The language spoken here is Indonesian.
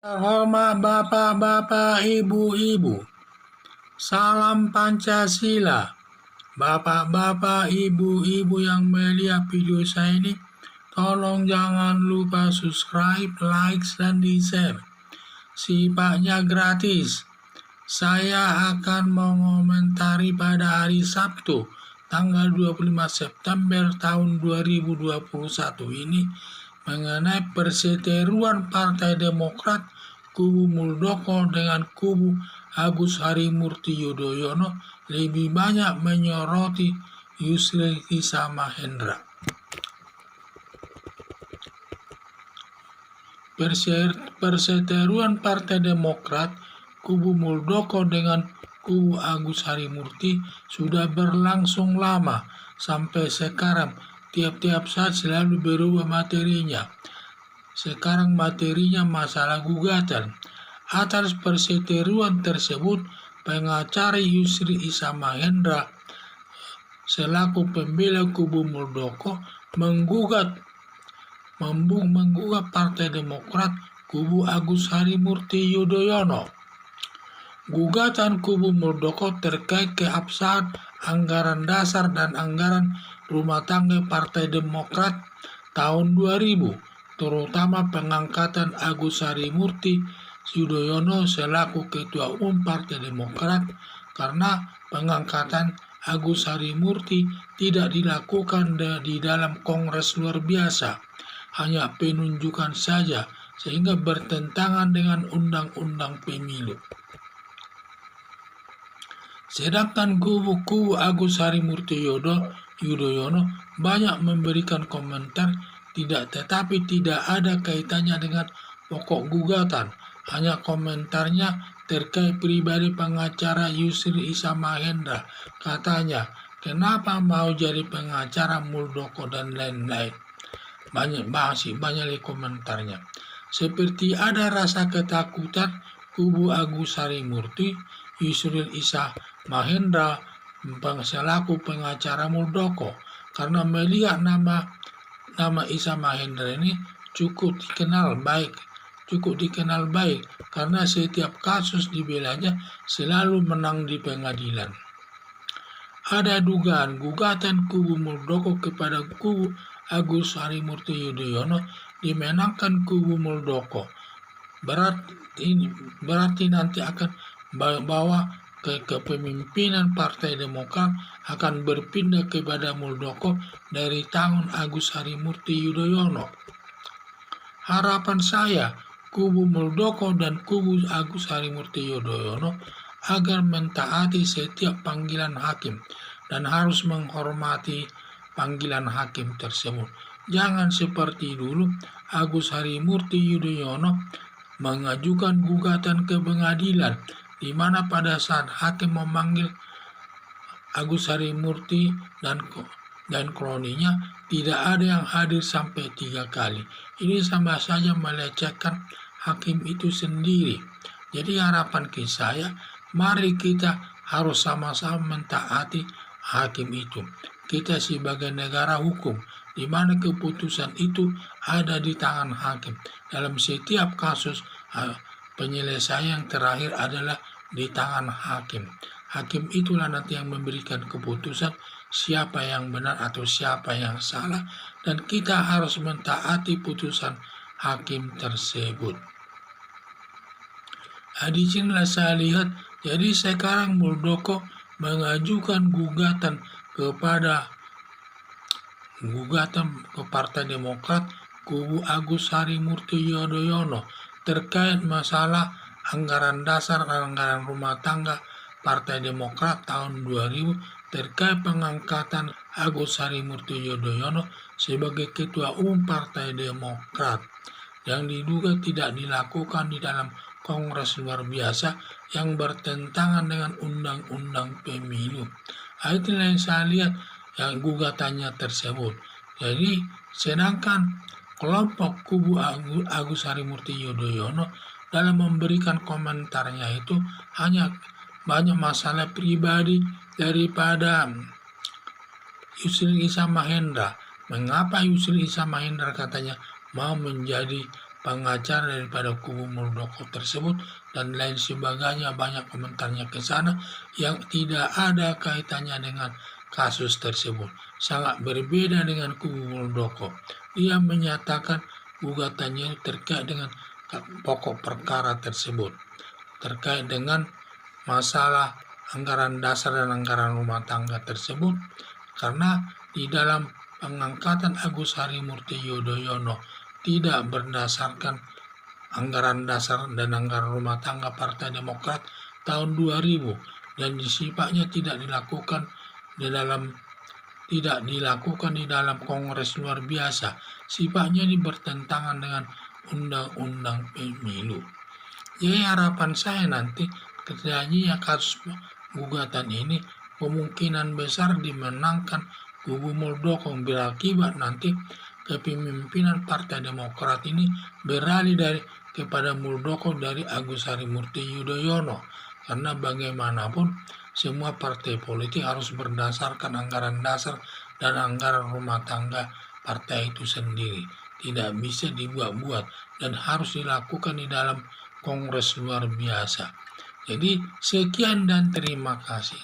Terhormat Bapak-Bapak, Ibu-Ibu, salam Pancasila. Bapak-bapak, Ibu-Ibu yang melihat video saya ini, tolong jangan lupa subscribe, like, dan di-share. Sifatnya gratis. Saya akan mengomentari pada hari Sabtu, tanggal 25 September tahun 2021 ini mengenai perseteruan Partai Demokrat kubu Muldoko dengan kubu Agus Harimurti Yudhoyono lebih banyak menyoroti Yusril Iza Mahendra. Perseteruan Partai Demokrat kubu Muldoko dengan kubu Agus Harimurti sudah berlangsung lama. Sampai sekarang tiap-tiap saat selalu berubah materinya. Sekarang materinya masalah gugatan. Atas perseteruan tersebut, pengacara Yusril Iza Mahendra selaku pembela kubu Muldoko menggugat Partai Demokrat kubu Agus Harimurti Yudhoyono. Gugatan kubu Muldoko terkait keabsahan anggaran dasar dan anggaran rumah tangga Partai Demokrat tahun 2000, terutama pengangkatan Agus Harimurti Yudhoyono selaku Ketua Umum Partai Demokrat, karena pengangkatan Agus Harimurti tidak dilakukan di dalam Kongres luar biasa, hanya penunjukan saja, sehingga bertentangan dengan Undang-Undang Pemilu. Sedangkan kubu Agus Harimurti Yudhoyono banyak memberikan komentar tetapi tidak ada kaitannya dengan pokok gugatan. Hanya komentarnya terkait pribadi pengacara Yusril Iza Mahendra. Katanya, kenapa mau jadi pengacara Muldoko dan lain-lain. Banyak komentarnya. Seperti ada rasa ketakutan kubu Agus Harimurti Yusril Iza Mahendra selaku pengacara Muldoko, karena melihat nama Iza Mahendra ini cukup dikenal baik karena setiap kasus dibelanya selalu menang di pengadilan. Ada dugaan gugatan kubu Muldoko kepada kubu Agus Harimurti Yudhoyono dimenangkan kubu Muldoko. Berarti nanti akan bahwa kepemimpinan Partai Demokrat akan berpindah kepada Muldoko dari tangan Agus Harimurti Yudhoyono. Harapan saya, kubu Muldoko dan kubu Agus Harimurti Yudhoyono agar mentaati setiap panggilan hakim dan harus menghormati panggilan hakim tersebut. Jangan seperti dulu Agus Harimurti Yudhoyono mengajukan gugatan ke pengadilan, di mana pada saat hakim memanggil Agus Harimurti dan kroninya tidak ada yang hadir sampai 3 kali. Ini sama saja melecehkan hakim itu sendiri. Jadi harapan saya, mari kita harus sama-sama mentaati hakim itu. Kita sebagai negara hukum, di mana keputusan itu ada di tangan hakim. Dalam setiap kasus, penyelesaian terakhir adalah di tangan hakim. Hakim itulah nanti yang memberikan keputusan siapa yang benar atau siapa yang salah, dan kita harus mentaati putusan hakim tersebut. Di sinilah saya lihat, jadi sekarang Muldoko mengajukan gugatan ke Partai Demokrat kubu Agus Harimurti Yudhoyono terkait masalah anggaran dasar dan anggaran rumah tangga Partai Demokrat tahun 2000 terkait pengangkatan Agus Harimurti Yudhoyono sebagai Ketua Umum Partai Demokrat yang diduga tidak dilakukan di dalam Kongres luar biasa yang bertentangan dengan Undang-Undang Pemilu. Itulah yang saya lihat yang gugatannya tersebut. Jadi sedangkan kelompok kubu Agus Harimurti Yudhoyono dalam memberikan komentarnya itu hanya banyak masalah pribadi daripada Yusril Iza Mahendra. Mengapa Yusril Iza Mahendra katanya mau menjadi pengacara daripada kubu Muldoko tersebut dan lain sebagainya, banyak komentarnya ke sana yang tidak ada kaitannya dengan kasus tersebut. Sangat berbeda dengan kubu Muldoko. Dia menyatakan gugatannya terkait dengan pokok perkara tersebut, terkait dengan masalah anggaran dasar dan anggaran rumah tangga tersebut, karena di dalam pengangkatan Agus Harimurti Yudhoyono tidak berdasarkan anggaran dasar dan anggaran rumah tangga Partai Demokrat tahun 2000 dan sifatnya tidak dilakukan di dalam Kongres luar biasa. Sifatnya bertentangan dengan undang-undang pemilu. Jadi harapan saya nanti terjadinya kasus gugatan ini kemungkinan besar dimenangkan kubu Muldoko, berakibat nanti kepemimpinan Partai Demokrat ini beralih kepada Muldoko dari Agus Harimurti Yudhoyono, karena bagaimanapun semua partai politik harus berdasarkan anggaran dasar dan anggaran rumah tangga partai itu sendiri, tidak bisa dibuat-buat dan harus dilakukan di dalam Kongres luar biasa. Jadi sekian dan terima kasih.